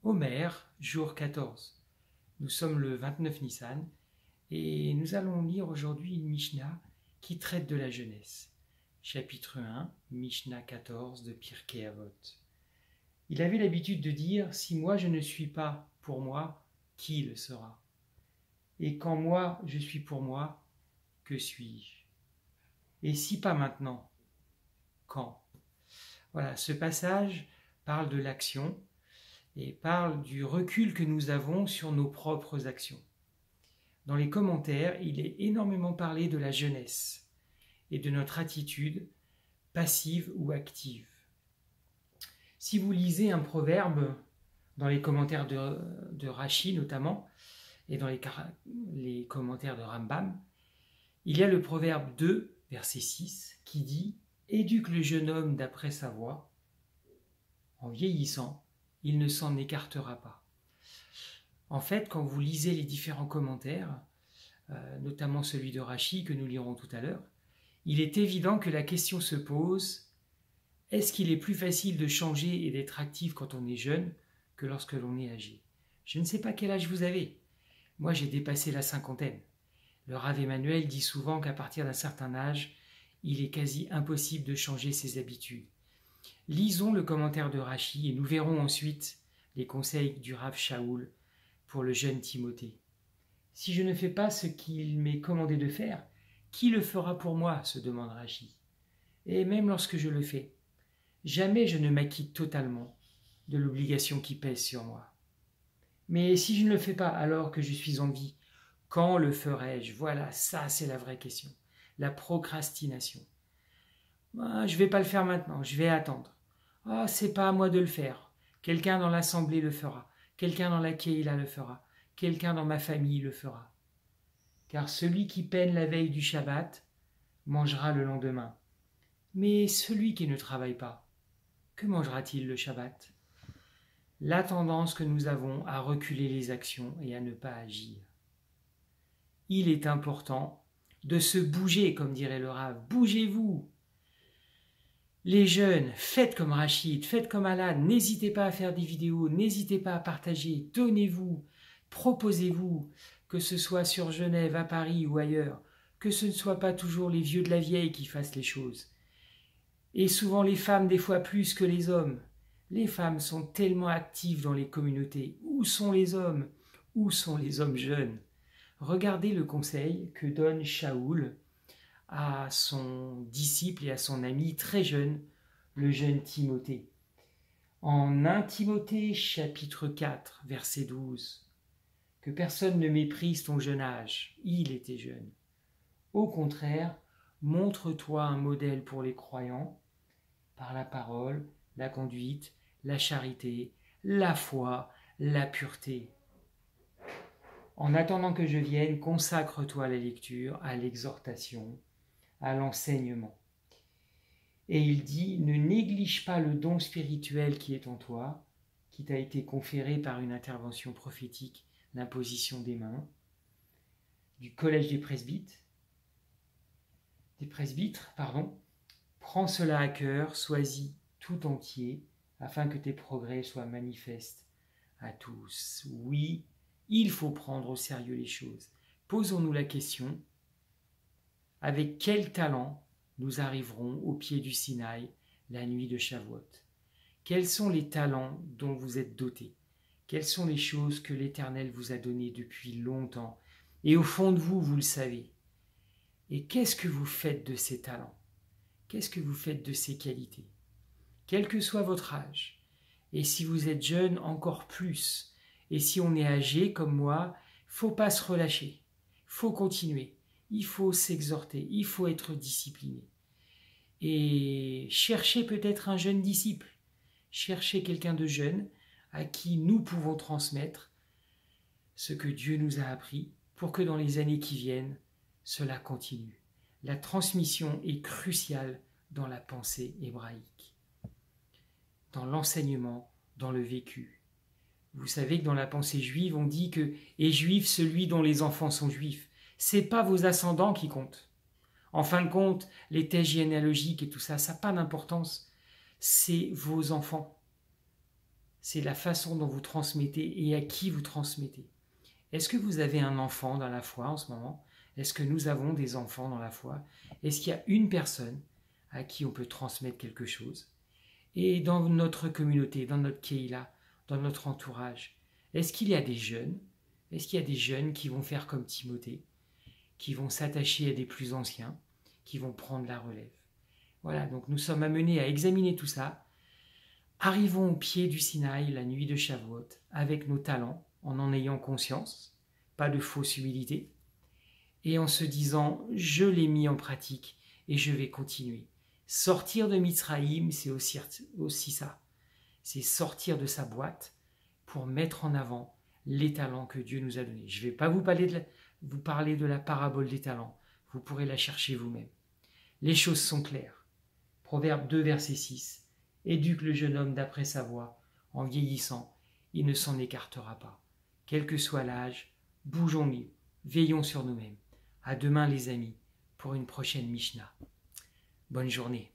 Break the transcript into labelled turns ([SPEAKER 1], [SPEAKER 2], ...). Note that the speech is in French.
[SPEAKER 1] Omer, jour 14. Nous sommes le 29 Nissan et nous allons lire aujourd'hui une Mishnah qui traite de la jeunesse. Chapitre 1, Mishnah 14 de Pirkei Avot. Il avait l'habitude de dire « Si moi je ne suis pas pour moi, qui le sera ? Et quand moi je suis pour moi, que suis-je ? Et si pas maintenant, quand ?» Voilà, ce passage parle de l'action et parle du recul que nous avons sur nos propres actions. Dans les commentaires, il est énormément parlé de la jeunesse et de notre attitude passive ou active. Si vous lisez un proverbe dans les commentaires de Rashi notamment, et dans les commentaires de Rambam, il y a le proverbe 2, verset 6, qui dit « Éduque le jeune homme d'après sa voie, en vieillissant, il ne s'en écartera pas. » En fait, quand vous lisez les différents commentaires, notamment celui de Rashi que nous lirons tout à l'heure, il est évident que la question se pose, est-ce qu'il est plus facile de changer et d'être actif quand on est jeune que lorsque l'on est âgé ? Je ne sais pas quel âge vous avez. Moi, j'ai dépassé la cinquantaine. Le Rav Emmanuel dit souvent qu'à partir d'un certain âge, il est quasi impossible de changer ses habitudes. Lisons le commentaire de Rashi et nous verrons ensuite les conseils du Rav Shaul pour le jeune Timothée. Si je ne fais pas ce qu'il m'est commandé de faire, qui le fera pour moi ? Se demande Rashi. Et même lorsque je le fais, jamais je ne m'acquitte totalement de l'obligation qui pèse sur moi. Mais si je ne le fais pas alors que je suis en vie, quand le ferai-je ? Voilà, ça c'est la vraie question. La procrastination. Je ne vais pas le faire maintenant, je vais attendre. C'est pas à moi de le faire. Quelqu'un dans l'assemblée le fera. Quelqu'un dans la Keïla le fera. Quelqu'un dans ma famille le fera. Car celui qui peine la veille du Shabbat mangera le lendemain. Mais celui qui ne travaille pas, que mangera-t-il le Shabbat ? La tendance que nous avons à reculer les actions et à ne pas agir. Il est important de se bouger, comme dirait le Rav. Bougez-vous. Les jeunes, faites comme Rachid, faites comme Alan, n'hésitez pas à faire des vidéos, n'hésitez pas à partager, donnez-vous, proposez-vous, que ce soit sur Genève, à Paris ou ailleurs, que ce ne soit pas toujours les vieux de la vieille qui fassent les choses. Et souvent les femmes, des fois plus que les hommes. Les femmes sont tellement actives dans les communautés. Où sont les hommes ? Où sont les hommes jeunes ? Regardez le conseil que donne Shaoul à son disciple et à son ami très jeune, le jeune Timothée. En 1 Timothée, chapitre 4, verset 12, « Que personne ne méprise ton jeune âge, il était jeune. Au contraire, montre-toi un modèle pour les croyants, par la parole, la conduite, la charité, la foi, la pureté. En attendant que je vienne, consacre-toi à la lecture, à l'exhortation, à l'enseignement. » Et il dit, ne néglige pas le don spirituel qui est en toi, qui t'a été conféré par une intervention prophétique, l'imposition des mains, du collège des presbytres, prends cela à cœur, sois-y tout entier, afin que tes progrès soient manifestes à tous. Oui, il faut prendre au sérieux les choses. Posons-nous la question, avec quel talent nous arriverons au pied du Sinaï la nuit de Shavuot ? Quels sont les talents dont vous êtes dotés ? Quelles sont les choses que l'Éternel vous a données depuis longtemps ? Et au fond de vous, vous le savez. Et qu'est-ce que vous faites de ces talents ? Qu'est-ce que vous faites de ces qualités ? Quel que soit votre âge, et si vous êtes jeune, encore plus, et si on est âgé comme moi, faut pas se relâcher, faut continuer, il faut s'exhorter, il faut être discipliné. Et cherchez peut-être un jeune disciple, cherchez quelqu'un de jeune à qui nous pouvons transmettre ce que Dieu nous a appris pour que dans les années qui viennent, cela continue. La transmission est cruciale dans la pensée hébraïque, dans l'enseignement, dans le vécu. Vous savez que dans la pensée juive, on dit que « est juif celui dont les enfants sont juifs ». C'est pas vos ascendants qui comptent. En fin de compte, les thèses généalogiques et tout ça, ça n'a pas d'importance. C'est vos enfants. c'est la façon dont vous transmettez et à qui vous transmettez. Est-ce que vous avez un enfant dans la foi en ce moment? Est-ce que nous avons des enfants dans la foi? Est-ce qu'il y a une personne à qui on peut transmettre quelque chose? Et dans notre communauté, dans notre Keïla, dans notre entourage, est-ce qu'il y a des jeunes? Est-ce qu'il y a des jeunes qui vont faire comme Timothée, qui vont s'attacher à des plus anciens, qui vont prendre la relève? Voilà, donc nous sommes amenés à examiner tout ça. Arrivons au pied du Sinaï la nuit de Shavuot avec nos talents, en ayant conscience, pas de fausse humilité, et en se disant « je l'ai mis en pratique et je vais continuer ». Sortir de Mitzraïm, c'est aussi ça. C'est sortir de sa boîte pour mettre en avant les talents que Dieu nous a donnés. Je ne vais pas vous parler de la parabole des talents. Vous pourrez la chercher vous-même. Les choses sont claires. Proverbe 2, verset 6. Éduque le jeune homme d'après sa voie. En vieillissant, il ne s'en écartera pas. Quel que soit l'âge, bougeons-nous, veillons sur nous-mêmes. À demain les amis, pour une prochaine Mishnah. Bonne journée.